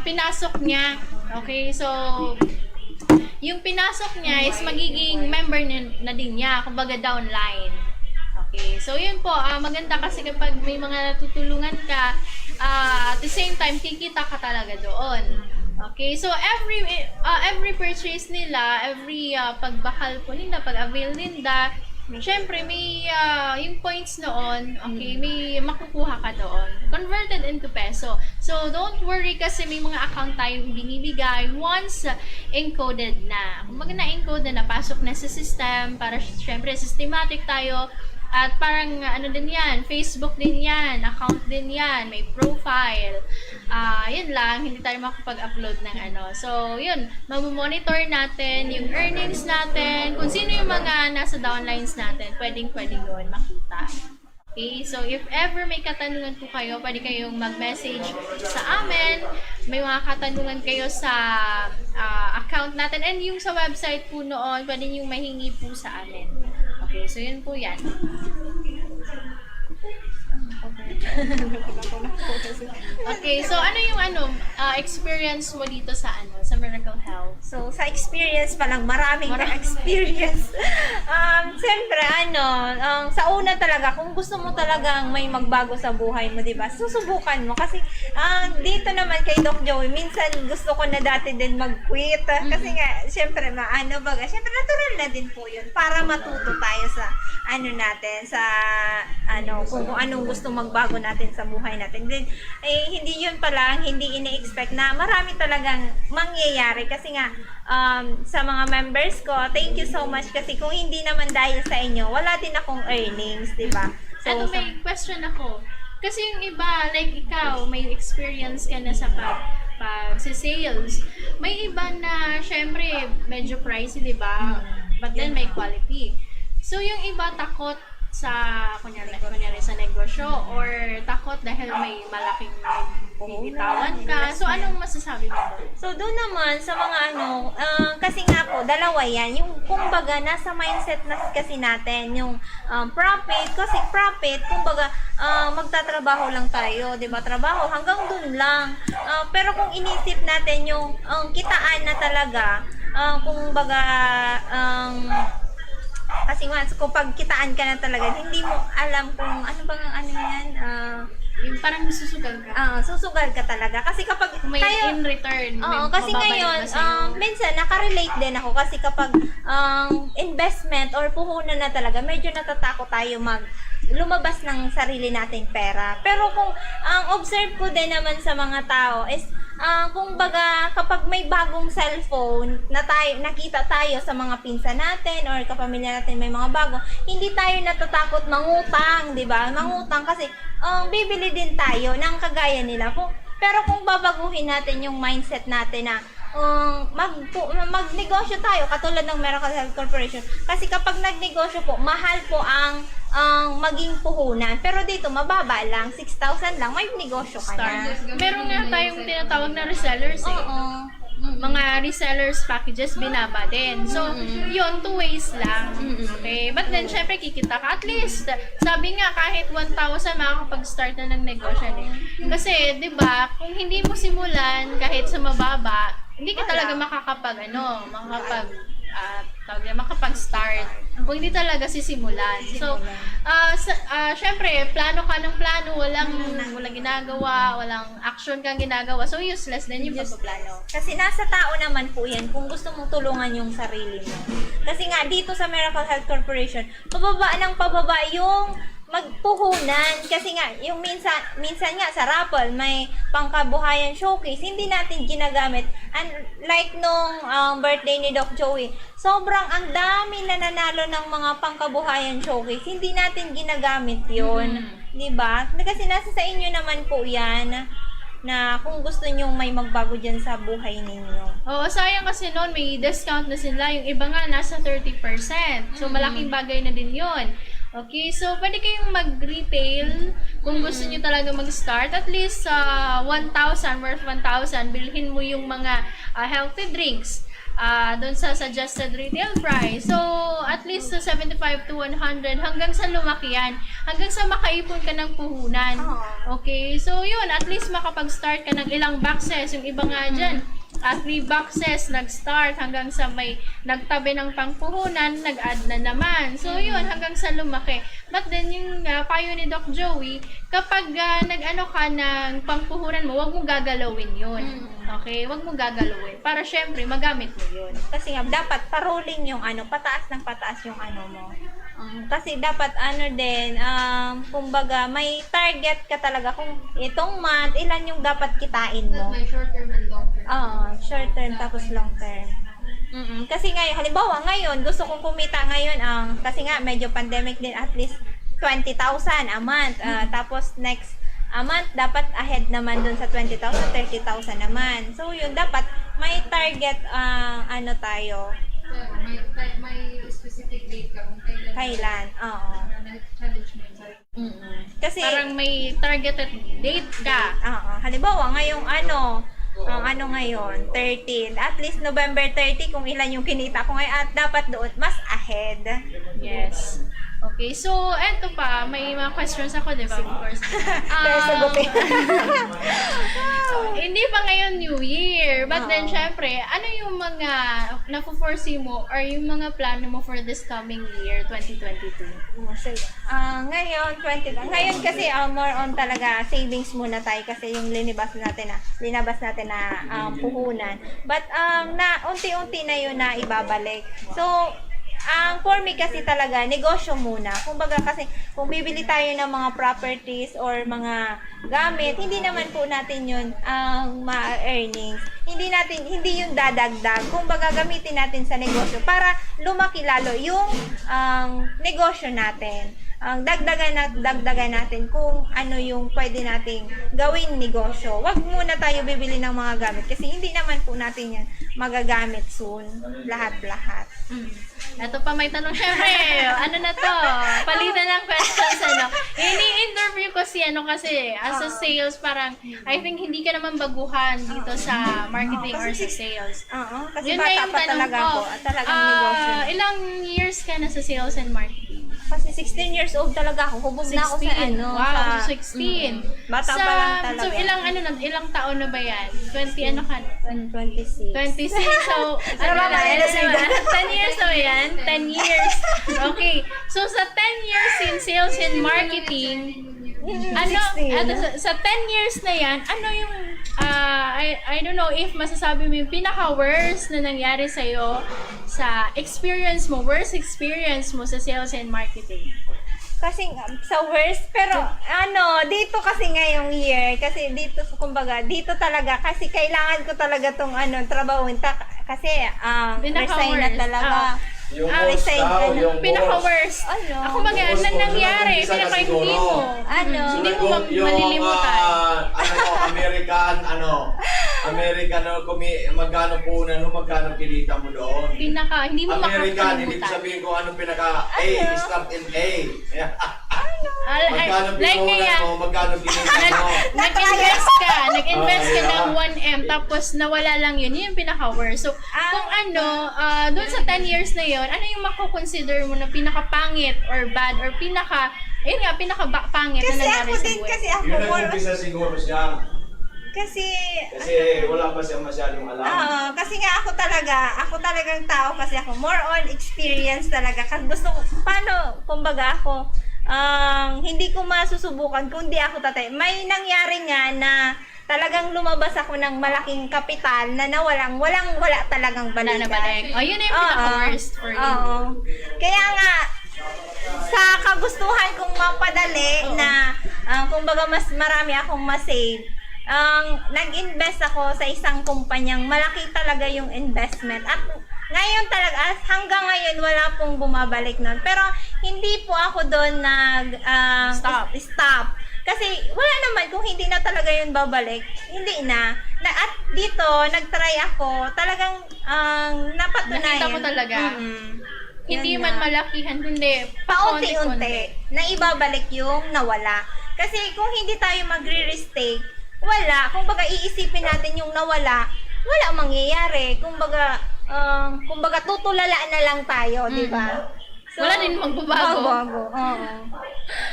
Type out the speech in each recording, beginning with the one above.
pinasok niya. Okay, so yung pinasok niya is magiging member na din niya, kumbaga downline. Okay, so yun po, maganda kasi kapag may mga natutulungan ka, at the same time, kikita ka talaga doon. Okay, so every purchase nila, every pagbakal po nila, pag-avail nila, syempre may yung points noon, okay, may makukuha ka doon. Converted into peso. So don't worry kasi may mga account tayong binibigay once encoded na. Kumbaga na-encode na, napasok na sa system para syempre systematic tayo. At parang ano din yan, Facebook din yan, account din yan, may profile. Yun lang, hindi tayo makapag-upload ng ano. So, yun, mamomonitor natin yung earnings natin, kung sino yung mga nasa downlines natin, pwedeng yun makita. Okay, so if ever may katanungan po kayo, pwede kayong mag-message sa amin. May mga katanungan kayo sa account natin and yung sa website po noon, pwede nyo mahingi po sa amin. Okay, so yun po yan. Okay, so ano yung experience mo dito sa sa Miracle Health? So, sa experience pa lang, maraming experience. Siyempre, sa una talaga, kung gusto mo talagang may magbago sa buhay mo, diba? Susubukan mo. Kasi, dito naman kay Doc Joey, minsan gusto ko na dati din mag-quit. Kasi nga, siyempre, siyempre, natural na din po yun. Para matuto tayo sa, kung anong gusto magbago natin sa buhay natin. Then, hindi yun pala, hindi ine-expect na marami talagang mangyayari. Kasi nga, sa mga members ko, thank you so much kasi kung hindi naman dahil sa inyo, wala din akong earnings, diba? So, may question ako. Kasi yung iba, like ikaw, may experience ka na sa pag-sales. May iba na, syempre, medyo pricey, diba? But then, may quality. So, yung iba takot sa, kunyari sa negosyo or takot dahil may malaking bibitawan ka. So, anong masasabi mo doon? So, doon naman sa mga kasi nga po, dalawa yan. Yung, kumbaga, nasa mindset na kasi natin, yung profit, kasi profit, kumbaga, magtatrabaho lang tayo, di ba? Trabaho, hanggang doon lang. Pero kung inisip natin yung kitaan na talaga, kumbaga, kasi kung pagkitaan ka na talaga, hindi mo alam kung yan, yung parang susugal ka. Susugal ka talaga. Kasi kapag may in return, kasi ngayon, minsan nakarelate din ako kasi kapag investment or puhunan na talaga, medyo natatakot tayo lumabas ng sarili nating pera. Pero kung observe ko din naman sa mga tao is kung baga kapag may bagong cellphone na nakita tayo sa mga pinsan natin or kapamilya natin may mga bago, hindi tayo natatakot mangutang, 'di ba? Mangutang kasi bibili din tayo ng kagaya nila. Pero kung babaguhin natin yung mindset natin na magnegosyo tayo katulad ng Miracle Health Corporation. Kasi kapag nagnegosyo po, mahal po ang maging puhunan. Pero dito, mababa lang. 6,000 lang. May negosyo ka na. Meron nga tayong tinatawag na resellers eh. Mga resellers packages binaba din. So, yun, 2 ways lang. Okay? But then, syempre, kikita ka. At least, sabi nga, kahit 1,000, makakapag-start na ng negosyo eh. Kasi, di ba, kung hindi mo simulan, kahit sa mababa, hindi ka talaga makapag-start kung hindi talaga sisimulan. So, syempre, plano ka ng plano, walang ginagawa, walang action kang ginagawa. So, useless din yung pagpaplano. Kasi nasa tao naman po yan kung gusto mong tulungan yung sarili mo. Kasi nga, dito sa Miracle Health Corporation, pababa yung magpuhunan. Kasi nga, yung minsan nga sa raffle, may pangkabuhayan showcase, hindi natin ginagamit. And like nung birthday ni Doc Joey, sobrang ang dami na nanalo ng mga pangkabuhayan showcase, hindi natin ginagamit yun. Diba? Kasi nasa sa inyo naman po yan na kung gusto nyo may magbago dyan sa buhay ninyo. Oo, sayang kasi noon may discount na sila. Yung iba nga nasa 30%. So, malaking bagay na din yun. Okay, so pwede kayong mag-retail kung gusto niyo talaga mag-start. At least 1,000, worth 1,000, bilhin mo yung mga healthy drinks. doon sa suggested retail price. So, at least sa 75 to 100 hanggang sa lumaki yan. Hanggang sa makaipon ka ng puhunan. Okay? So, yun. At least makapag-start ka ng ilang boxes. Yung iba nga dyan, 3 boxes nag-start hanggang sa may nagtabi ng pangpuhunan, nag-add na naman. So, yun, hanggang sa lumaki. But then, yung payo ni Doc Joey, kapag nag-ano ka ng pangpuhunan mo, wag mo gagalawin yun. Okay? Wag mo gagalawin. Para syempre, magamit mo yun. Kasi nga, dapat pa-rolling yung pataas ng pataas yung mo. Kasi dapat din, kumbaga, may target ka talaga kung itong month, ilan yung dapat kitain mo. May short term and long term. Short term tapos long term. Kasi ngayon, halimbawa ngayon, gusto kong kumita ngayon, kasi nga medyo pandemic din, at least 20,000 a month. Tapos next month, dapat ahead naman dun sa 20,000, 30,000 naman. So yun, dapat may target, tayo, May specific date ka kung kailan. Oo. challenge mo yun. Kasi, Parang may targeted date ka. halimbawa ngayong ngayon, 13. At least November 30 kung ilan yung kinita ko ngayon, at dapat doon mas ahead. Yes. Okay, so eto pa, may mga questions ako, di ba? Of course. Kaya sagutin. Hindi pa ngayon New Year. But then, syempre, ano yung mga na-foresee mo or yung mga plano mo for this coming year, 2022? Ngayon kasi more on talaga savings muna tayo kasi yung linabas natin na puhunan. But unti-unti na yun na ibabalik. So, for me kasi talaga, negosyo muna. Kumbaga kasi, kung bibili tayo ng mga properties or mga gamit, hindi naman po natin yun ang ma-earnings. Hindi yun dadagdag. Kumbaga, gamitin natin sa negosyo para lumaki lalo yung negosyo natin. Dagdagan natin kung ano yung pwede nating gawin negosyo. Wag muna tayo bibili ng mga gamit kasi hindi naman po natin yan magagamit soon. Lahat-lahat. Ito pa may tanong, syempre, ano na to? Palitan ng questions, Ini-interview ko kasi as a sales, parang, I think hindi ka naman baguhan dito sa marketing or sa sales. Kasi Yun na bata yung pa tanong talaga ko. ako. Talagang negosyo. Ilang years ka na sa sales and marketing? Kasi 16 years old talaga ako. Hubog na ako sa Wow, sa 16. Bata pa lang talaga. So, ilang taon na ba yan? 20 ano ka? 26. 26. So, Ano ba, na, Manila Sida? 10 years na ba yan? 10 years. Okay. So, sa 10 years in sales and marketing, sa 10 years na yan, ano yung, I don't know if masasabi mo yung pinaka-worst na nangyari sa'yo sa experience mo, worst experience mo sa sales and marketing? Kasi sa worst, pero dito kasi ngayong year, kasi dito, kumbaga, dito talaga, kasi kailangan ko talaga tong trabahuin, kasi resign na talaga. Yung worst daw, yung Pinaka-worst. Ako baga, nangyari, pinaka-hindi mo. Hindi mo malilimutan. American, magkano po magkano kinita mo doon? Hindi mo American, hindi ko makakalimutan. sabihin kung anong A, start in A. Magkano Like pinunan kaya, mo, magkano kinita mo. nag-invest ka ng yeah. 1M, tapos nawala lang yun yung pinaka-worst. So, kung doon sa 10 years na yun, ano yung mako-consider mo na pinaka-pangit or bad or pinaka-pangit na Kasi nangyari ako sa din, buhay? kasi ako Yun more, ang umpisa siguro siya. kasi Wala pa siya masyadong alam. kasi nga ako talagang tao kasi ako more on experience talaga. Kasi gusto ko, kumbaga ako, hindi ko masusubukan kung di ako tatay. May nangyari nga na talagang lumabas ako ng malaking kapital na wala talagang Wala na balikan. balik. Yun na yung pinaka-worst for you. Kaya nga, sa kagustuhan kong mapadali na, kumbaga mas marami akong masave, nag-invest ako sa isang kumpanyang malaki talaga yung investment. At ngayon talaga, hanggang ngayon wala pong bumabalik nun. Pero hindi po ako doon stop. Kasi wala naman, kung hindi na talaga yun babalik, hindi na. At dito, nag-try ako, talagang napatunayan. Nakita mo talaga. Hindi Yun man na. malakihan, kundi Paunti-unti na ibabalik yung nawala. Kasi kung hindi tayo magre-restake, wala. Kung baga iisipin natin yung nawala, wala mangyayari. Kung baga, kumbaga tutulala na lang tayo, di ba? Wala din magbabago. Magbabago, oo.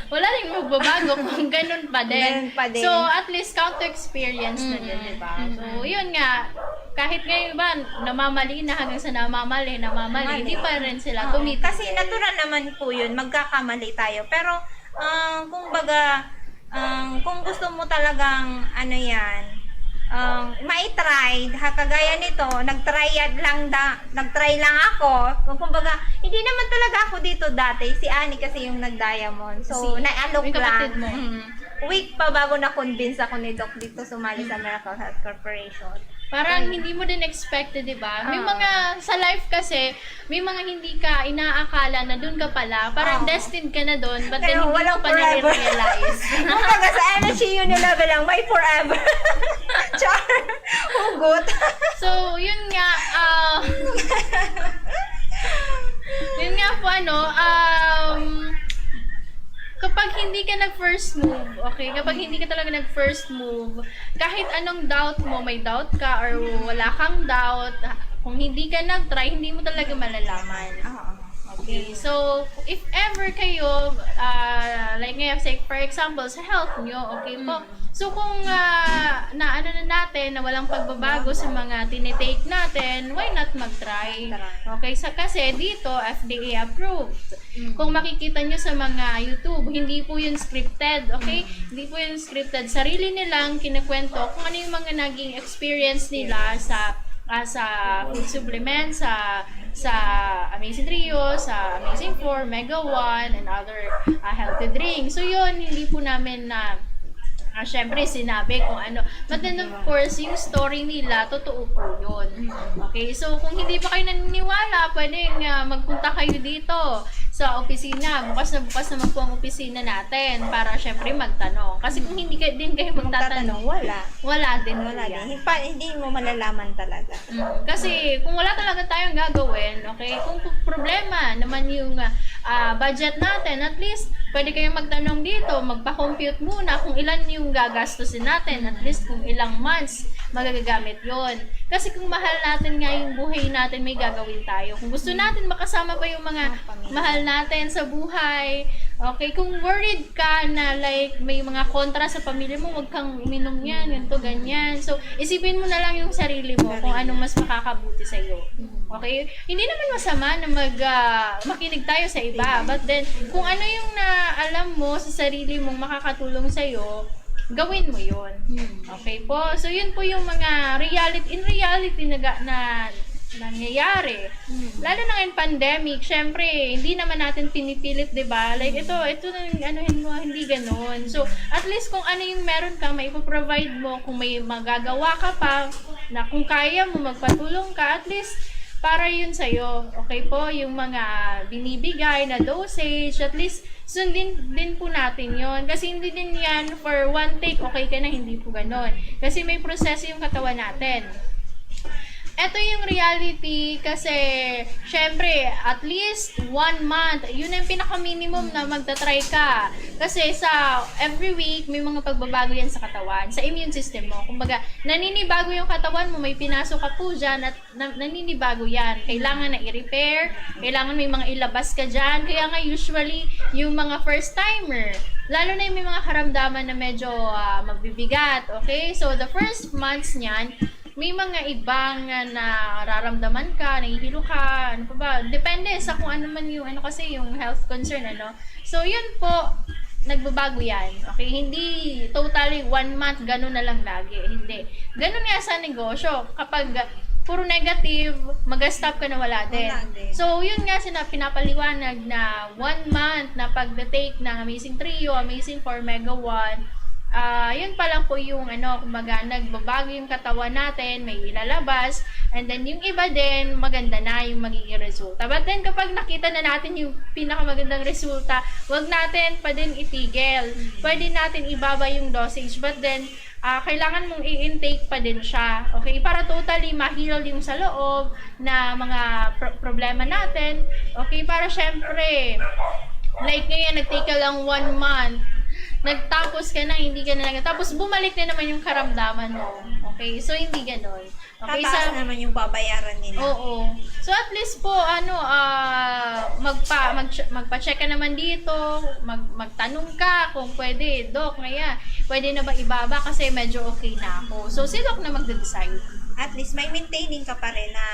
Wala rin magbabago kung ganun pa din. Ganun pa din. So, at least count to experience na din, di ba? So, yun nga, kahit ngayon ba, namamali na hanggang sa namamali, hindi pa rin sila Oo. tumitigil. Kasi natural naman po yun, magkakamali tayo. Pero, kumbaga, kung gusto mo talagang, mai-try, kagaya nito, nag-try lang ako. Kumbaga, hindi naman talaga ako dito dati. Si Annie kasi yung nag-diamond. So, naalok yung kapatid lang. mo. Week pa bago na-convince ako ni Doc dito sumali sa Miracle Health Corporation. Parang hindi mo din expected, di ba? May mga, sa life kasi, may mga hindi ka inaakala na dun ka pala. Parang destined ka na dun, but then Pero hindi mo walang pa forever. na-realize. Kumbaga sa energy unilevel lang, may forever. Char! Hugot. So, yun nga, yun nga po, kapag hindi ka nag-first move, okay, kapag hindi ka talaga nag-first move, kahit anong doubt mo, may doubt ka or wala kang doubt, kung hindi ka nag-try, hindi mo talaga malalaman. Okay, so, if ever kayo, like ngayon, say, for example, sa health nyo, okay po, so kung na natin, na walang pagbabago sa mga tinitake natin, why not mag-try? Okay, kasi dito, FDA approved. Kung makikita nyo sa mga YouTube, hindi po yun scripted, okay? Hindi po yun scripted. Sarili nilang kinakwento kung ano yung mga naging experience nila sa food supplement, sa Amazing Trio, sa Amazing 4, Mega 1, and other healthy drinks. So yun, hindi po namin na syempre sinabi kung ano. But then of course, yung story nila, totoo po yun. Okay, so kung hindi pa kayo naniniwala, pwedeng magpunta kayo dito sa opisina. Bukas na po ang opisina natin para syempre magtanong. Kasi kung hindi din kayo magtatanong, wala din. Hindi mo malalaman talaga. Kasi kung wala talaga tayong gagawin, okay, kung problema naman yung budget natin, at least pwede kayong magtanong dito, magpa-compute muna kung ilan yung gagastusin natin, at least kung ilang months magagamit yon. Kasi kung mahal natin nga yung buhay natin, may gagawin tayo. Kung gusto natin makasama pa yung mga mahal natin sa buhay, okay, kung worried ka na like may mga kontra sa pamilya mo, huwag kang uminom yan, ganito, ganyan. So, isipin mo na lang yung sarili mo kung ano mas makakabuti sa'yo. Okay? Hindi naman masama na makinig tayo sa iba. But then, kung ano yung alam mo sa sarili mong makakatulong sa'yo, gawin mo yun. Okay po? So, yun po yung mga in reality na nangyayari. Lalo na ngayon pandemic, syempre, hindi naman natin pinipilit, 'di ba? Like ito anuhin mo, hindi ganoon. So, at least kung ano yung meron ka, may provide mo, kung may magagawa ka pa, na kung kaya mo magpatulong ka, at least para yun sa'yo. Okay po? Yung mga binibigay na dosage, at least sundin din po natin yon. Kasi hindi din yan for one take, okay ka na, hindi po ganon. Kasi may proseso yung katawan natin. Ito yung reality kasi, syempre, at least 1 month, yun ang pinaka-minimum na magta-try ka. Kasi sa every week, may mga pagbabago yan sa katawan, sa immune system mo. Kumbaga, naninibago yung katawan mo, may pinasok ka po dyan at naninibago yan. Kailangan na i-repair, kailangan may mga ilabas ka dyan. Kaya nga usually, yung mga first-timer, lalo na yung may mga karamdaman na medyo magbibigat, okay? So, the first months niyan, may mga ibang nararamdaman ka, nahihilo ka, ano pa ba, depende sa kung ano man yung, kasi yung health concern, So, yun po, nagbabago yan, okay? Hindi totally 1 month, ganun na lang lagi, hindi. Ganun nga sa negosyo, kapag puro negative, mag-stop ka na wala din. So, yun nga pinapaliwanag na 1 month na pag-take ng Amazing Trio, Amazing 4, Mega 1, yun pa lang po yung kumbaga nagbabago yung katawan natin, may ilalabas, and then yung iba din maganda na yung magiging resulta. But then kapag nakita na natin yung pinakamagandang resulta, wag natin pa din itigil. Pwede natin ibaba yung dosage, but then kailangan mong i-intake pa din siya. Okay? Para totally ma-heal yung sa loob na mga problema natin. Okay? Para syempre, like ngayon, nag-take ka lang 1 month, nagtapos ka na, hindi ka na lang, tapos bumalik na naman yung karamdaman mo. Okay, so hindi ganon. Okay, Tataas naman yung babayaran nila. Oo. So at least po magpa-check ka naman dito, magtanong ka kung pwede, Doc, ngayon, pwede na ba ibaba kasi medyo okay na ako. So si Doc na magde-decide. At least may maintaining ka pa rin na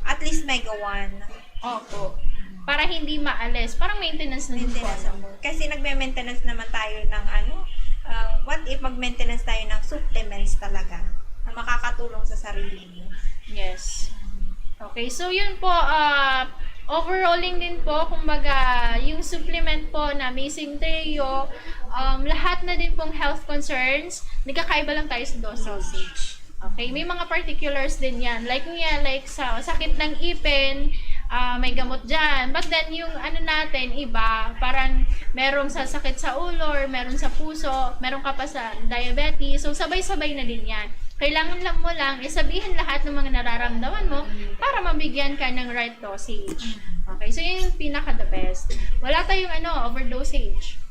at least mega 1. Opo. Para hindi maalis, parang maintenance na din po. Maintenance mo. Kasi nagme-maintenance naman tayo ng what if mag-maintenance tayo ng supplements talaga na makakatulong sa sarili mo. Yes. Okay, so yun po, overalling din po, kumbaga, yung supplement po na Amazing Trio, lahat na din pong health concerns, nagkakaiba lang tayo sa dosage. Okay, may mga particulars din yan. Like sa sakit ng ipin, may gamot dyan. But then, yung natin, iba, parang merong sa sakit sa ulo, or meron sa puso, meron ka pa sa diabetes. So, sabay-sabay na din yan. Kailangan lang mo lang isabihin lahat ng mga nararamdaman mo para mabigyan ka ng right dosage. Okay, so yun yung pinaka-the best. Wala tayong overdosage.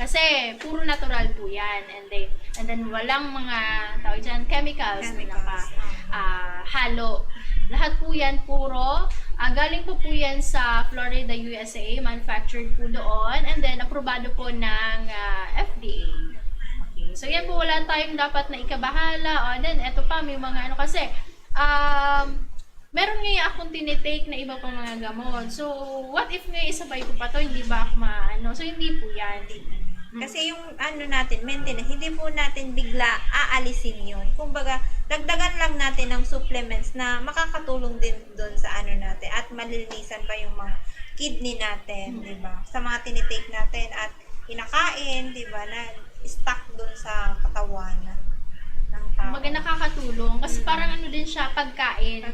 Kasi, puro natural po yan. And then walang mga, tawag dyan, chemicals na halo. Lahat po yan puro. Galing po yan sa Florida, USA. Manufactured po doon. And then, aprobado po ng FDA. Okay. So, yan po, wala tayong dapat na ikabahala. And then, eto pa, may mga kasi, meron ngayon akong tinitake na iba pang mga gamot. So, what if ngayon isabay ko pa to, hindi ba ako So, hindi po yan. Kasi yung natin, maintenance, hindi po natin bigla aalisin yun. Kumbaga, dagdagan lang natin ng supplements na makakatulong din doon sa natin at malilinisan pa yung mga kidney natin, di ba? Sa mga tinitake natin at kinakain, di ba, na stuck doon sa katawan ng tao. Kumbaga nakakatulong kasi parang din siya, pagkain.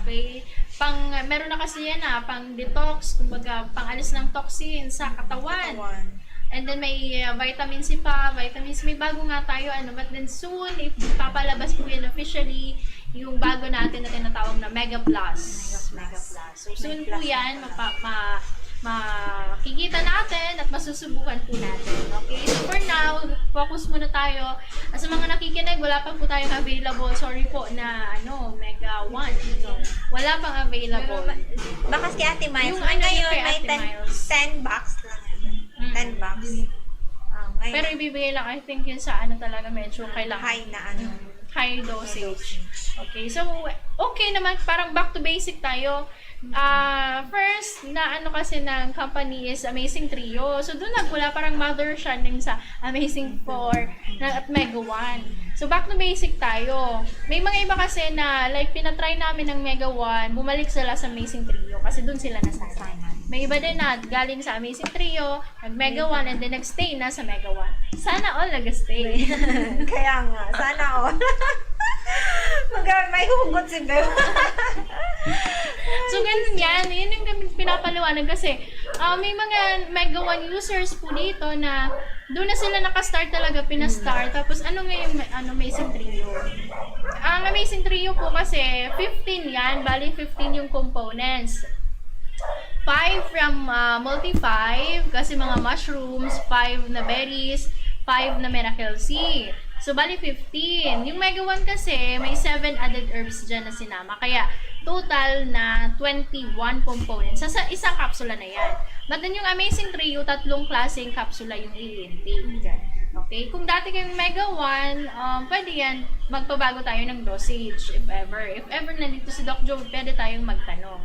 Okay? Meron na kasi yan pang detox, kumbaga pang alis ng toxin sa katawan. And then may vitamin C pa, vitamins, may bago nga tayo, but then soon, ipapalabas po yan officially, yung bago natin na tinatawag na Mega Plus. Mega Plus. So soon po yan, makikita natin at masusubukan po natin. Okay? So for now, focus muna tayo. Sa mga nakikinig, wala pa po tayong available. Sorry po na Mega 1. Wala pang available. Baka si Ate Miles, Yung ngayon kay may Ate Miles. 10 bucks lang. 10 bucks. Ngayon, Pero ibibigay lang, I think yun sa talaga medyo kailangan. high na High dosage. Okay, so okay naman, parang back to basic tayo. First na kasi ng company is Amazing Trio. So doon nagmula, parang mother siya sa Amazing 4 at Mega 1. So back to basic tayo. May mga iba kasi na like pinatry namin ng Mega 1, bumalik sila sa Amazing Trio kasi doon sila nasanay. May iba din na galing sa Amazing Trio, nag-Mega 1, and then nag-stay na sa Mega 1. Sana all nag-stay. Kaya nga, sana all. May hugot si Bel. So, ganun yan. Yun yung pinapaliwanag kasi may mga Mega 1 users po dito na doon na sila nakastart talaga, pinastart. Tapos, ngayon, Amazing Trio? Ang Amazing Trio po kasi, 15 yan. Bali, 15 yung components. 5 from multi-5, kasi mga mushrooms, 5 na berries, 5 na Miracle C. So, bali 15. Yung Mega 1 kasi, may 7 added herbs dyan na sinama. Kaya, total na 21 components. Sa isang kapsula na yan. But then yung Amazing Trio, 3 klaseng kapsula yung i-intake. Okay? Kung dati kayong Mega 1, pwede yan, magpabago tayo ng dosage, if ever. If ever nandito si Doc Joe, pwede tayong magtanong.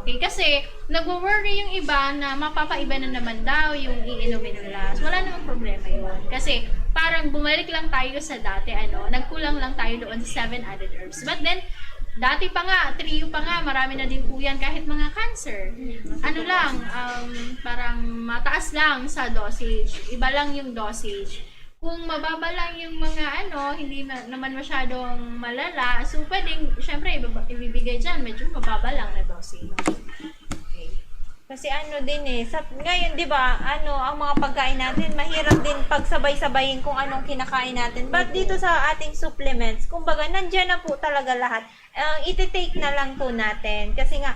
Okay? Kasi, nagwo-worry yung iba na mapapaiba na naman daw yung iinumin nila. So, wala namang problema yun. Kasi, parang bumalik lang tayo sa dati, nagkulang lang tayo doon sa 7 added herbs. But then, dati pa nga, trio pa nga, marami na din po yan kahit mga cancer. Parang mataas lang sa dosage. Iba lang yung dosage. Kung mababa lang yung mga hindi naman masyadong malala, so pwedeng, syempre, ibibigay dyan, medyo mababa lang na dosage. Okay. Kasi ano din ngayon 'di ba, ang mga pagkain natin mahirap din pagsabay-sabayin kung anong kinakain natin. But dito sa ating supplements, kumbaga nandiyan na po talaga lahat. Iti-take na lang po natin kasi nga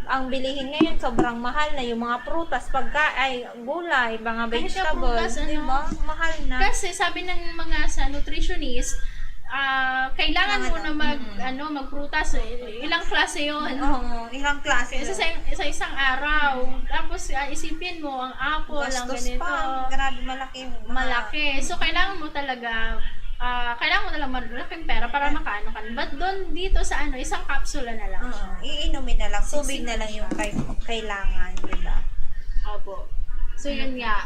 ang bilihin ngayon sobrang mahal na yung mga prutas, gulay, mga Kahit yung vegetables, prutas, 'di ba? Mahal na. Kasi sabi ng mga sa nutritionist, kailangan mo na magprutas. Ilang klase yon. Oo, ilang klase. Sa isang araw. Tapos isipin mo, ang apple, ang Gastos ganito. pa, grabe malaki. Malaki. So, kailangan mo talaga malaking pera para makaano ka. But doon dito sa isang kapsula na lang. Iinumin na lang, tubig na lang yung kailangan, di ba? Opo. So, yun nga.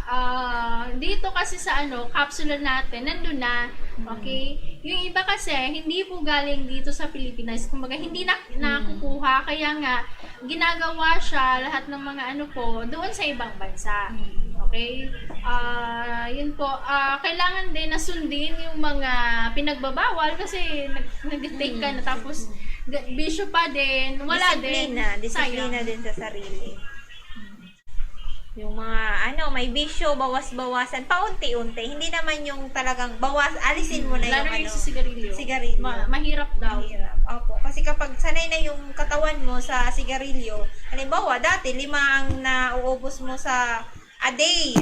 Dito kasi sa capsule natin, nandun na. Okay? Yung iba kasi, hindi po galing dito sa Pilipinas. Kumbaga, hindi nakukuha. Kaya nga, ginagawa siya, lahat ng mga doon sa ibang bansa. Okay? Yun po. Kailangan din na sundin yung mga pinagbabawal kasi nag-take ka na. Tapos, bisyo pa din. Wala Disiplina din sa sarili. Yung mga may bisyo, bawas-bawasan, paunti-unti. Hindi naman yung talagang alisin mo na Lalo yung yung sa sigarilyo. Sigarilyo. Mahirap daw. Mahirap. Opo. Kasi kapag sanay na yung katawan mo sa sigarilyo, halimbawa, dati 5 ang nauubos mo sa a day.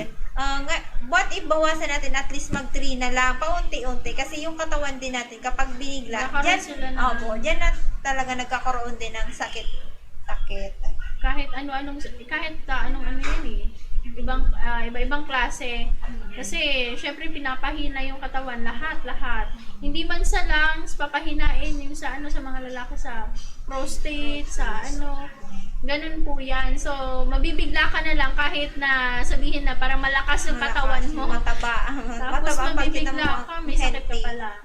What if bawasan natin at least mag 3 na lang, paunti-unti. Kasi yung katawan din natin, kapag binigla, dyan na talaga nagkakaroon din ng sakit. Kahit anong yan iba-ibang klase. Kasi syempre pinapahina yung katawan lahat. Hindi man sa lungs papahinain yung sa mga lalaki sa prostate, ganun po yan. So mabibigla ka na lang kahit na sabihin na para malakas yung katawan mo. Mataba. Tapos mabibigla ka, may sakit ka pala.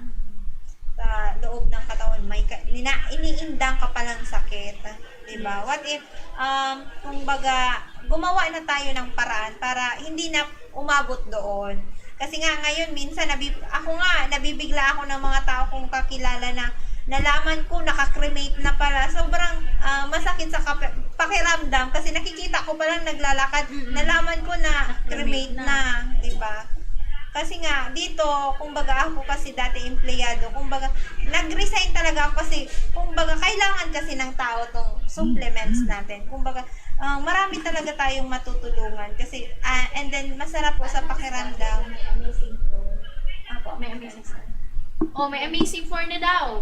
Sa loob ng katawan, iniindang ka palang sakit. Diba? What if, kumbaga, gumawa na tayo ng paraan para hindi na umabot doon. Kasi nga ngayon, minsan, nabibigla ako ng mga tao kong kakilala na nalaman ko, nakakremate na pala. Sobrang masakit sa pakiramdam kasi nakikita ko palang naglalakad. Nalaman ko na cremate na. Diba? Kasi nga, dito, kumbaga ako kasi dati empleyado, kumbaga, nag-resign talaga ako kasi, kumbaga, kailangan kasi ng tao tong supplements natin. Kumbaga, marami talaga tayong matutulungan kasi, and then, masarap po sa pakiramdam. May amazing 4. May amazing 4 na daw.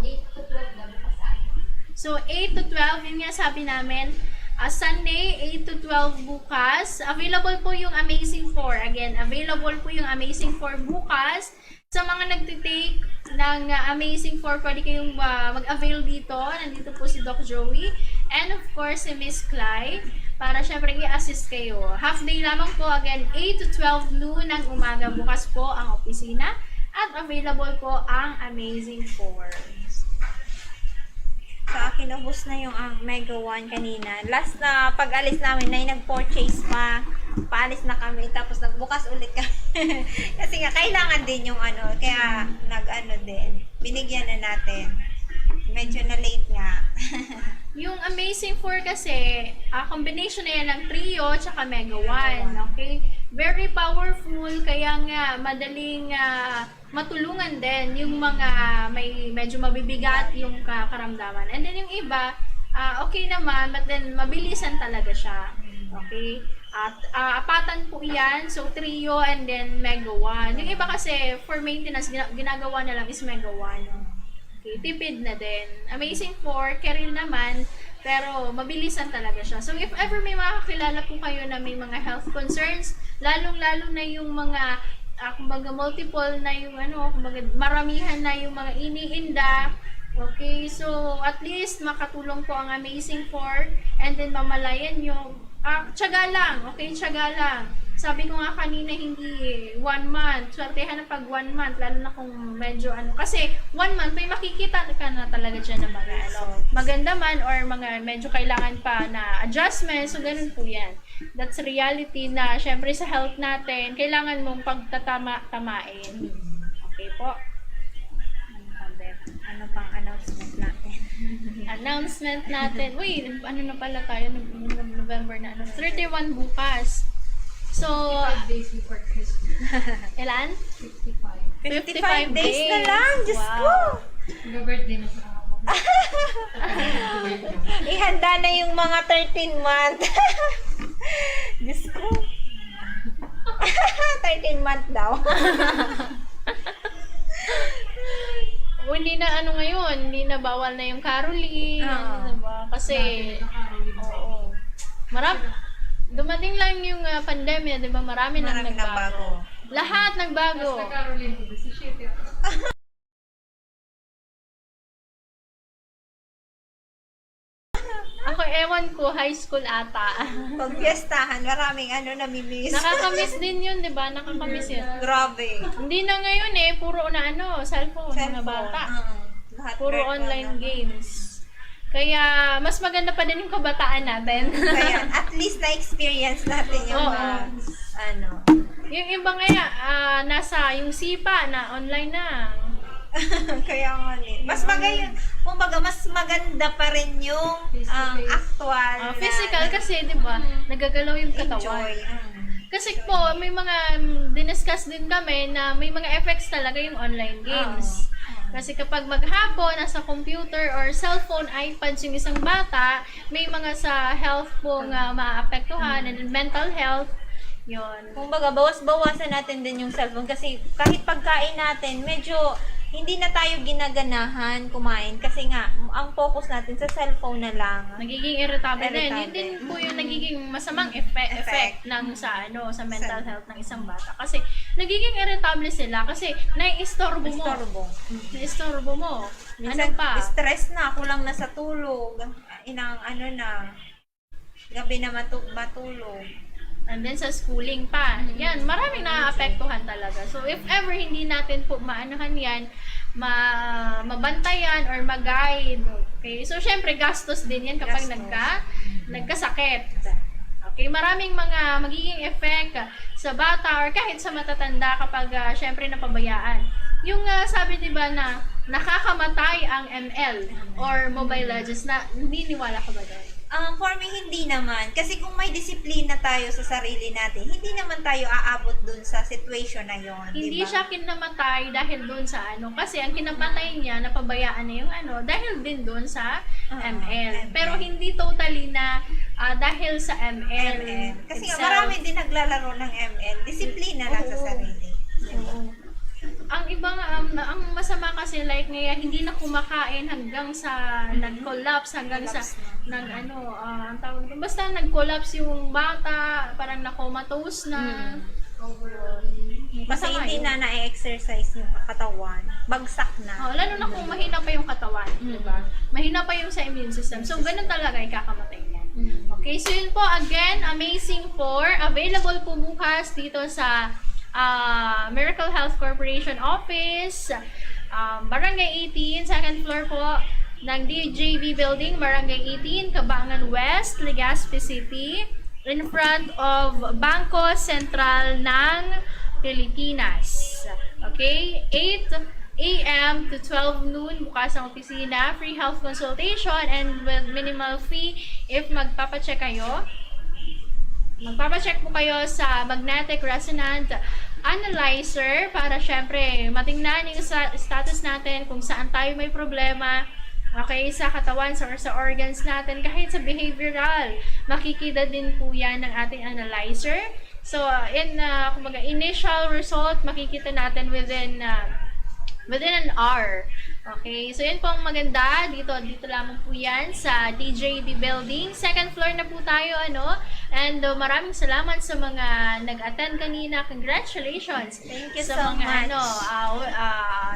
So, 8 to 12, yun nga sabi namin, Sunday, 8 to 12 bukas. Available po yung Amazing 4. Again, available po yung Amazing 4 bukas. Sa mga nagtitake ng Amazing 4, pwede kayong mag-avail dito. Nandito po si Doc Joey. And of course, si Miss Cly. Para syempre i-assist kayo. Half day lamang po. Again, 8 to 12 noon ng umaga. Bukas po ang opisina. At available po ang Amazing 4. Sa akin, ubos na yung Mega 1 kanina. Last na pag-alis namin, nag-purchase pa. Paalis na kami, tapos nagbukas ulit kami. Kasi nga, kailangan din yung kaya din. Binigyan na natin. Medyo na late nga. Yung Amazing 4 kasi, combination na yan ng Trio tsaka Mega 1, okay? Very powerful, kaya nga madaling matulungan din yung mga may medyo mabibigat yung karamdaman. And then yung iba, okay naman, but then mabilisan talaga siya. Okay? At apatan po yan, so Trio and then Mega 1. Yung iba kasi, for maintenance, ginagawa na lang is Mega 1. Okay, tipid na din. Amazing 4, Keril naman, pero mabilisan talaga siya. So if ever may makakilala po kayo na may mga health concerns, lalong-lalo na yung mga kumbaga multiple na yung kumbaga maramihan na yung mga iniinda. Okay, so at least makatulong po ang Amazing 4 and then mamalayan nyo. Tiyaga lang, okay, tiyaga lang. Sabi ko nga kanina, hindi 1 month. Swertehan na pag 1 month, lalo na kung medyo kasi 1 month, may makikita ka na talaga dyan na mga maganda man or mga medyo kailangan pa na adjustment. So, ganun po yan. That's reality na, syempre sa health natin, kailangan mong pagtatama-tamain. Okay po. Ano pang announcement natin? announcement natin. Uy, ano na pala tayo? November na. 31 bukas. So, 5 days before Christmas. ilan? 55. 55 days na lang, Diyos Wow. ko. Mag-birthday na sa ako. Ihanda na yung mga 13 month. Diyos ko. 13 month daw. O, hindi na ano ngayon, hindi na bawal na yung caroling, diba? Kasi, oo. Dumating lang yung pandemya, diba? Marami nang Marami nagbago. nagbago. Lahat nagbago. Basta Caroline ko, si Shitty ako. Ako, ewan ko, high school ata. Pag fiestahan, maraming namimiss. Nakakamiss din yun, diba? Nakakamiss yun. Grabe. Hindi na ngayon puro na cellphone, mga bata. Lahat Puro virtual online na. games. Kaya, mas maganda pa din yung kabataan natin. Kaya, at least na-experience natin yung Oo. mga, Yung iba nga, nasa yung SIPA na online na. kaya nga mas maganda, kumbaga, mas maganda pa rin yung Face-to-face. actual Physical kasi, di ba, nagagalaw yung katawan. enjoy. Kasi po, may mga diniscuss din kami na may mga effects talaga yung online games. Kasi kapag maghapon, nasa computer or cellphone, iPads yung isang bata, may mga sa health pong maapektuhan and mental health. Yun. Kumbaga, bawas-bawasan natin din yung cellphone kasi kahit pagkain natin, medyo hindi na tayo ginaganahan kumain kasi nga, ang focus natin sa cellphone na lang. Nagiging irritable din. Irritable. Yun din po yung nagiging masamang effect ng sa mental health ng isang bata. Kasi nagiging irritable sila kasi naiistorbo mo. Istorbo. Naistorbo mo. Minsan, Ano pa? stress na, kulang na sa tulog. Inang na, gabi na matulog. And then sa schooling pa. Yan, maraming naaapektuhan talaga. So if ever hindi natin po maanahan yan, mabantayan or mag-guide. Okay? So syempre gastos din yan kapag nagkasakit. Okay, maraming mga magiging effect sa bata or kahit sa matatanda kapag syempre napabayaan. Yung sabi 'di ba na nakakamatay ang ML or Mobile Legends, na naniniwala ka ba doon? For me, hindi naman. Kasi kung may disiplina tayo sa sarili natin, hindi naman tayo aabot dun sa situation na yon. Hindi diba? siya kinamatay dahil doon sa kasi ang kinapatay niya, napabayaan na yung dahil din doon sa ML. ML. Pero hindi totally na dahil sa ML. Kasi nga, itself. marami din naglalaro ng ML. Disiplina lang sa Oo. sarili. Oo. Ang ibang ang masama kasi like ngayon hindi na kumakain hanggang sa nag-collapse hanggang sa ang tawag doon, basta nag-collapse yung bata, parang na-comatose na. Kasi Masama hindi yun. na na-exercise yung katawan. Bagsak na. Lalo na kung mahina pa yung katawan, di ba? Mahina pa yung sa immune system. So, ganun talaga, ikakamatay niya. Okay, so yun po, again, Amazing 4. Available po bukas dito sa Miracle Health Corporation Office, Barangay 18, second floor po ng DJB Building, Barangay 18, Cabangan West, Legazpi City, in front of Bangko Sentral ng Pilipinas. Okay? 8 a.m. to 12 noon, bukas ang opisina, free health consultation, and with minimal fee if magpapacheck kayo. Magpapacheck po kayo sa magnetic resonant analyzer para syempre matingnan yung status natin kung saan tayo may problema, okay, sa katawan or sa organs natin, kahit sa behavioral. Makikita din po yan ng ating analyzer. So, kumbaga, initial result, makikita natin within an hour. Okay, so yun po ang maganda. Dito lamang po yan sa DJB Building. Second floor na po tayo, And maraming salamat sa mga nag-attend kanina. Congratulations. Thank you sa so mga, much.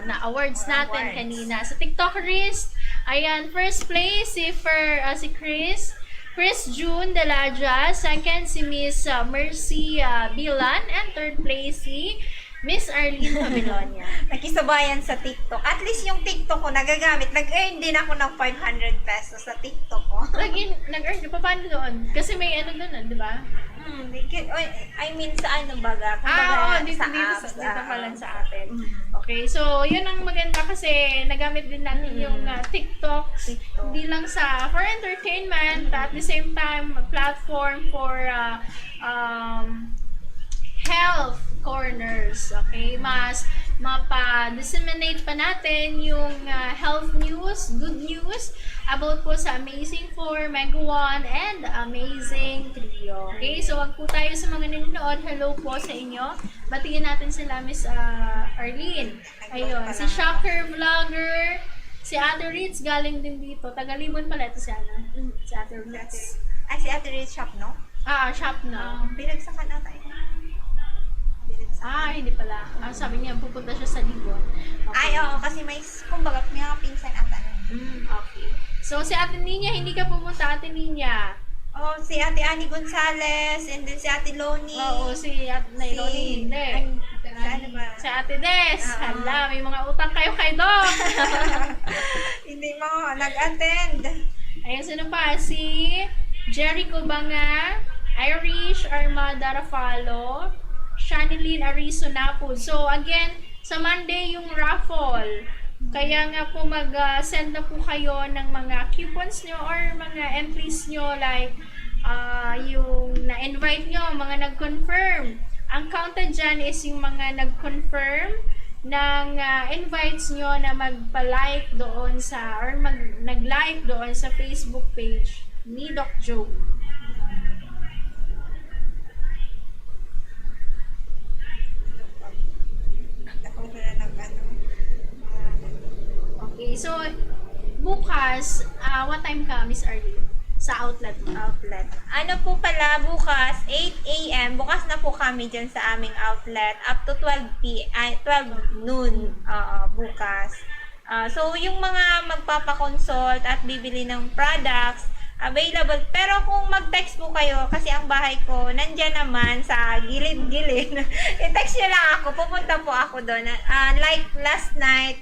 na awards natin Awards. kanina. Sa TikTokerist, ayan, first place si Chris June Delaja, second si Miss Mercy Bilan, and third place si Miss Arlene Babilonia. Nakisabayan sa TikTok. At least yung TikTok ko nagagamit. Nag-earn din ako ng 500 pesos sa TikTok ko. Nag-earn ka, paano doon? Kasi may doon, di ba? I mean, sa baga? Oo, dito sa apps. pala sa atin. Okay, so yun ang maganda kasi nagamit din natin yung TikTok, hindi lang for entertainment, at the same time, a platform for health corners. Okay, mas mapa-disseminate pa natin yung health news, good news about po sa Amazing 4, Mega 1, and Amazing Trio. Okay, so wag po tayo sa mga nanonood. Hello po sa inyo. Batiin natin sila, Miss Arlene. Ayun, si Shocker Vlogger, si Ate Ritz galing din dito. Tagalibon pala ito si si Ate Ritz. Ay, si Ate Ritz shop, no? Shop na. Binagsakan ata yun. Hindi pala. Sabi niya, pupunta siya sa Libon. Okay. Ay, oo, kasi kumbaga, may mga pinsan ata nun. Okay. So, si Ate Nina, hindi ka pumunta, Ate Nina. Oh, si Ate Annie Gonzalez, and then si Ate Loni. Oo, si Ate Nailoni, hindi. Ano ba? Si Ate Des. Hala, may mga utang kayo kay Doc. Hindi mo nag-attend. Ayun, sino pa? Si Jericho Banga, Irish Armada Rafalo, Shanilyn Arizo Napod. So, again, sa Monday yung raffle. Kaya nga po mag-send na po kayo ng mga coupons nyo or mga entries nyo like yung na-invite nyo, mga nag-confirm. Ang counted dyan is yung mga nag-confirm ng invites nyo na magpa-like doon sa or nag-like doon sa Facebook page ni Doc Joe. Okay, so bukas, what time ka, Miss Arlene? Sa outlet mo? Outlet. Ano po pala, bukas, 8 a.m. Bukas na po kami dyan sa aming outlet. Up to 12 noon bukas. So, yung mga magpapakonsult at bibili ng products, available. Pero kung mag-text po kayo, kasi ang bahay ko, nandyan naman sa gilid-gilid. I-text nyo lang ako, pupunta po ako doon. Like last night,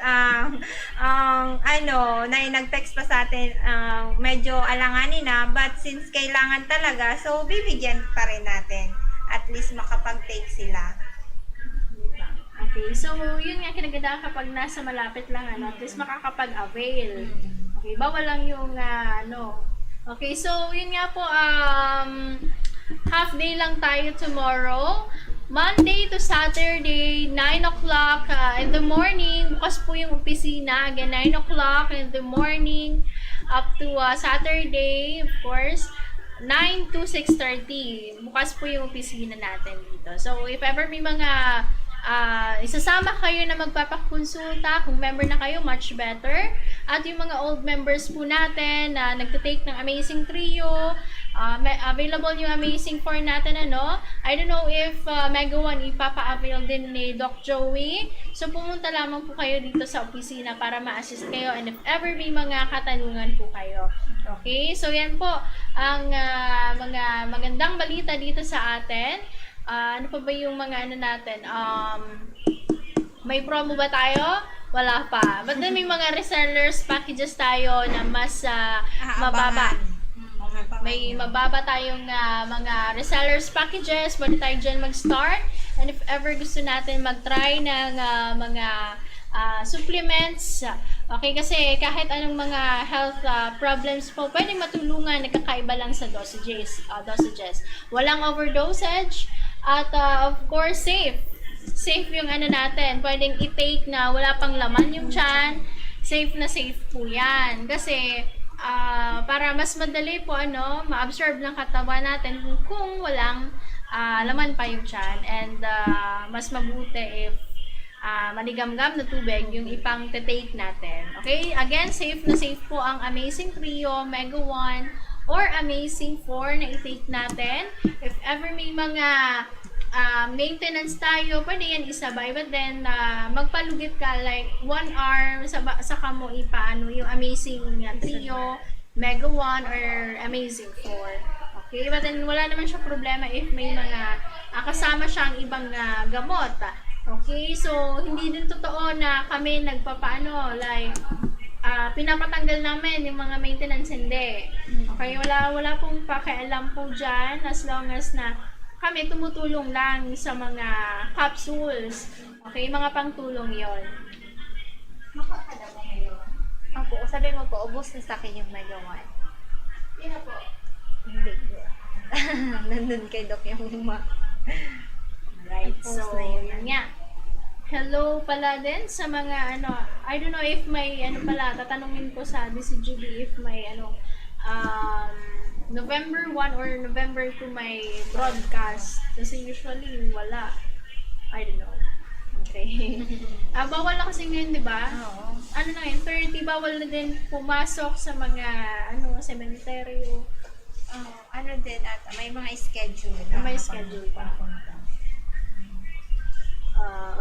nag-text pa sa atin, medyo alanganin na, but since kailangan talaga, so bibigyan pa rin natin. At least makapag-take sila. Okay, so yun nga kinaganda kapag nasa malapit lang, at least makakapag-avail. Okay, bawal lang yung Okay, so yun nga po, half day lang tayo tomorrow. Monday to Saturday, 9 o'clock in the morning. Bukas po yung opisina. Again, 9 o'clock in the morning up to Saturday, of course, 9 to 6:30. Bukas po yung opisina natin dito. So, if ever may mga isasama kayo na magpapakonsulta, kung member na kayo, much better. At yung mga old members po natin na nagtitake ng Amazing Trio, available yung Amazing 4 natin, I don't know if Mega 1 ipapa-avail din ni Doc Joey. So, pumunta lamang po kayo dito sa opisina para ma-assist kayo, and if ever may mga katanungan po kayo. Okay? So, yan po ang mga magandang balita dito sa atin. Ano pa ba yung mga natin? May promo ba tayo? Wala pa. But then may mga resellers packages tayo na mas mababa. May mababa tayong mga resellers packages. Pwede tayo dyan mag-start. And if ever gusto natin mag-try ng mga supplements, okay, kasi kahit anong mga health problems po, pwede matulungan, nagkakaiba lang sa dosages. Walang overdosage. At of course, safe. Safe yung natin. Pwedeng i-take na wala pang laman yung tiyan. Safe na safe po yan. Kasi, para mas madali po, ma-absorb ng katawan natin kung walang laman pa yung tiyan. And, mas mabuti if manigamgam na tubig yung ipang take natin. Okay? Again, safe na safe po ang Amazing Trio, Mega 1, or Amazing 4 na i-take natin. If ever may mga maintenance tayo, pwede yan isabay. But then, magpalugit ka like 1 hour, saka mo ipaano yung Amazing Trio, Mega 1, or Amazing 4. Okay? But then, wala naman siya problema if may mga kasama siyang ibang gamot. Okay? So, hindi din totoo na kami nagpapaano, like, pinapatanggal namin yung mga maintenance, hindi. Okay, wala pong pakialam po dyan as long as na kami tumutulong lang sa mga capsules Okay, mga pangtulong yon. Makakada ba ngayon? Opo, sabi mo po, ubos na sa akin yung megawatt. Yun na po. Hindi po. Nandun kay Doc yung Right, Post so, na yun. yun nga. Hello pala din sa mga I don't know if may tatanungin ko sa DCGB if may November 1 or November 2 may broadcast. Kasi usually wala. I don't know. Okay. Bawal na kasi ngayon, di ba? Oo. Ano na yun, 30, bawal na din pumasok sa mga cementerio. Ano din ata, may mga schedule. May schedule pa.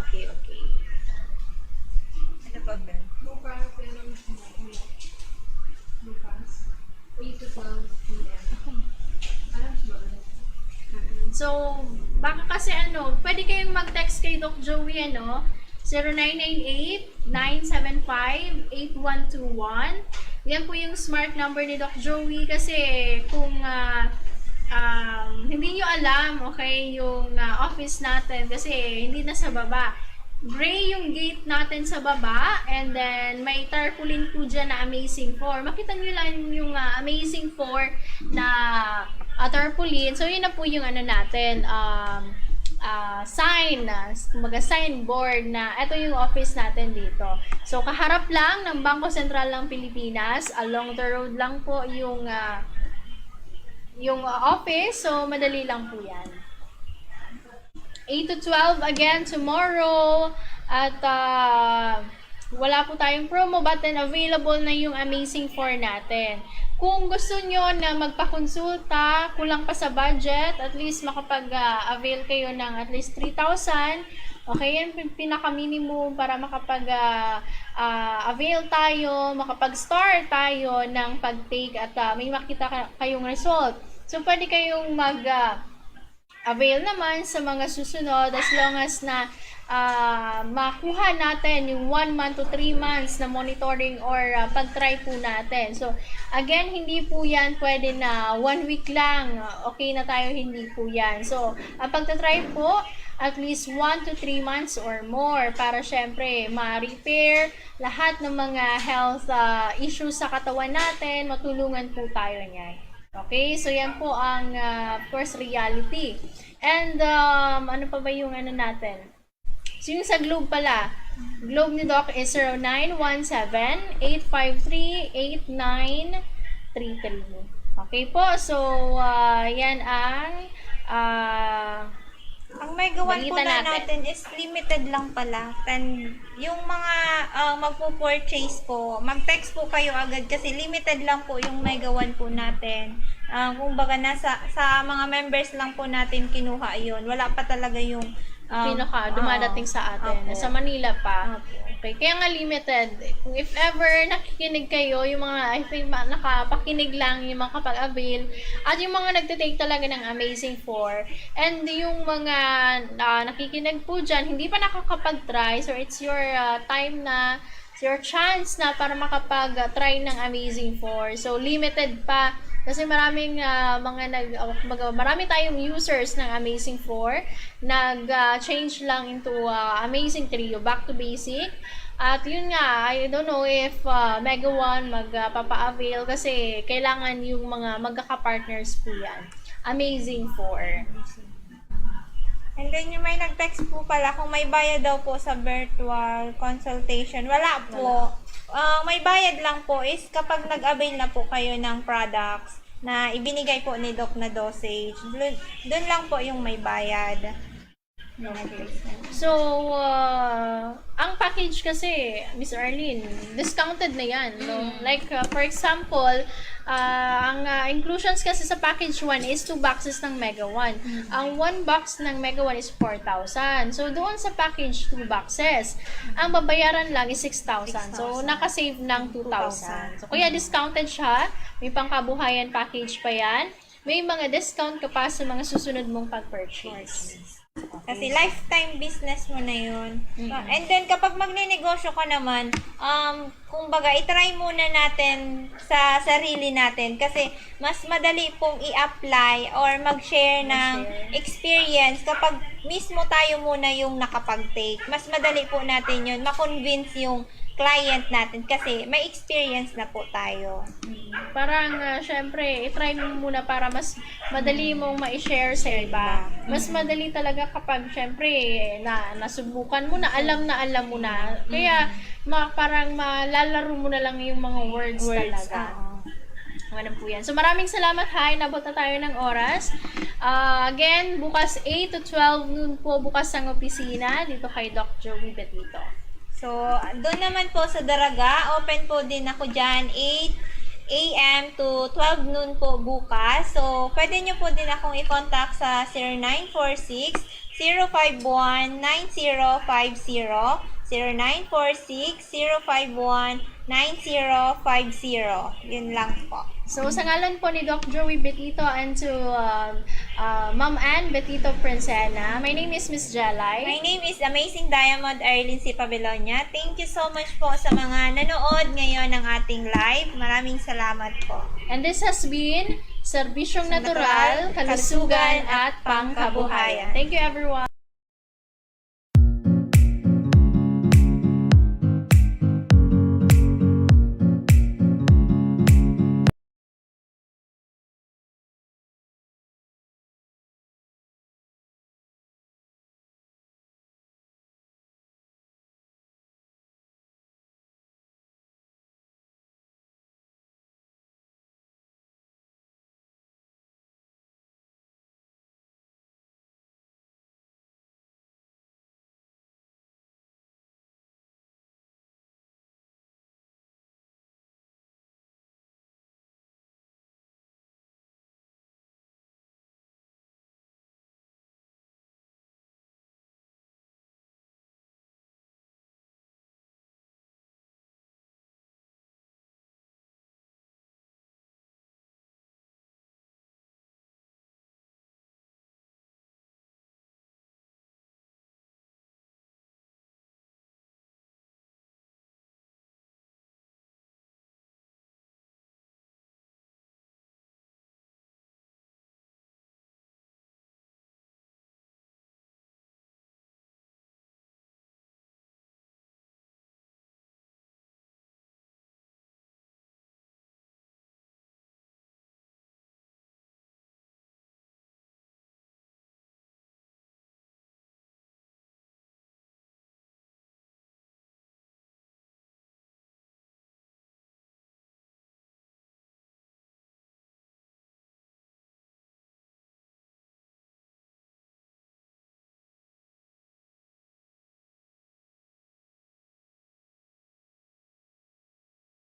Okay. Ano pa ba? Bukas, yan ang ulit. Bukas. 8 to 12 p.m. Alam ba? So, baka kasi pwede kayong mag-text kay Doc Joey, 0998-975-8121. Yan po yung smart number ni Doc Joey kasi kung hindi nyo alam, okay, yung office natin kasi hindi na sa baba. Gray yung gate natin sa baba and then may tarpaulin po dyan na Amazing 4. Makita nyo lang yung Amazing 4 na tarpaulin. So, yun na po yung natin, signboard na ito yung office natin dito. So, kaharap lang ng Bangko Sentral ng Pilipinas. Along the road lang po yung office. So, madali lang po yan. 8 to 12 again tomorrow. At wala po tayong promo button. Available na yung Amazing 4 natin. Kung gusto nyo na magpakonsulta, kulang pa sa budget, at least makapag-avail kayo ng at least 3,000. Okay, yan pinaka-minimum para makapag-avail tayo, makapag-start tayo ng pag-take at may makita kayong result. So, pwede kayong avail naman sa mga susunod as long as na makuha natin yung 1 month to 3 months na monitoring or pag-try po natin. So, again, hindi po yan pwede na 1 week lang. Okay na tayo, hindi po yan. So, pagta-try po, at least 1 to 3 months or more para syempre ma-repair lahat ng mga health issues sa katawan natin, matulungan po tayo niyan. Okay, so yan po ang of course reality. And ano pa ba yung natin? So yung sa Globe pala, Globe ni Doc is 0917-853-8933. Okay po, so yan ang megawatt po balita na natin is limited lang pala. Yung mga magpo-purchase po, mag-text po kayo agad kasi limited lang po yung megawatt po natin. Kumbaga sa mga members lang po natin kinuha yun. Wala pa talaga yung dumadating sa atin. Opo. Sa Manila pa. Opo. Okay, kaya nga limited. Kung if ever nakikinig kayo, yung mga, I think, nakapakinig lang, yung mga kapag-avail, at yung mga nagtitake talaga ng Amazing 4, and yung mga nakikinig po dyan, hindi pa nakakapag-try, so it's your time na, it's your chance na para makapag-try ng Amazing 4. So, limited pa. Kasi maraming marami tayong users ng Amazing 4 nag-change lang into Amazing 3, back to basic. At yun nga, I don't know if Mega One magpapa-avail kasi kailangan yung mga magkaka-partners po yan. Amazing 4. And then yung may nag-text po pala kung may bayad daw po sa virtual consultation. Wala po. May bayad lang po is kapag nag-avail na po kayo ng products na ibinigay po ni Doc na dosage. Doon lang po yung may bayad. So, ang package kasi, Miss Arlene, discounted na yan. No? Like, for example, ang inclusions kasi sa package 1 is 2 boxes ng Mega 1. Ang 1 box ng Mega 1 is 4,000. So, doon sa package 2 boxes, ang babayaran lang is 6,000. So, nakasave ng 2,000. So, kaya discounted siya. May pangkabuhayan package pa yan. May mga discount ka pa sa mga susunod mong pag-purchase. Kasi lifetime business mo na yun. Mm. And then, kapag magne-negosyo ka naman, kumbaga, itry muna natin sa sarili natin. Kasi, mas madali pong i-apply or mag-share ng experience kapag mismo tayo muna yung nakapag-take. Mas madali po natin yun, ma-convince yung client natin kasi may experience na po tayo. Parang, syempre, itry mo muna para mas madali mong ma-share sa iba. Mas madali talaga kapag, syempre, nasubukan mo na alam mo na. Kaya, parang malalaro mo na lang yung mga words talaga. Ano po yan. So, maraming salamat, Hay. Nabot na tayo ng oras. Again, bukas 8 to 12 noon po bukas ang opisina dito kay Doc Joey Betito. So, doon naman po sa Daraga, open po din ako dyan, 8 a.m. to 12 noon po bukas. So, pwede nyo po din akong i-contact sa 0946-051-9050, 0946-051-9050. Yun lang po. So, sa ngalan po ni Doc Joey Betito and to Ma'am Ann Betito Princena, my name is Miss Jalay. My name is Amazing Diamond Arlene C. Pabelonia. Thank you so much po sa mga nanood ngayon ng ating live. Maraming salamat po. And this has been Serbisyong Natural, Kalusugan at Pangkabuhayan. Thank you everyone.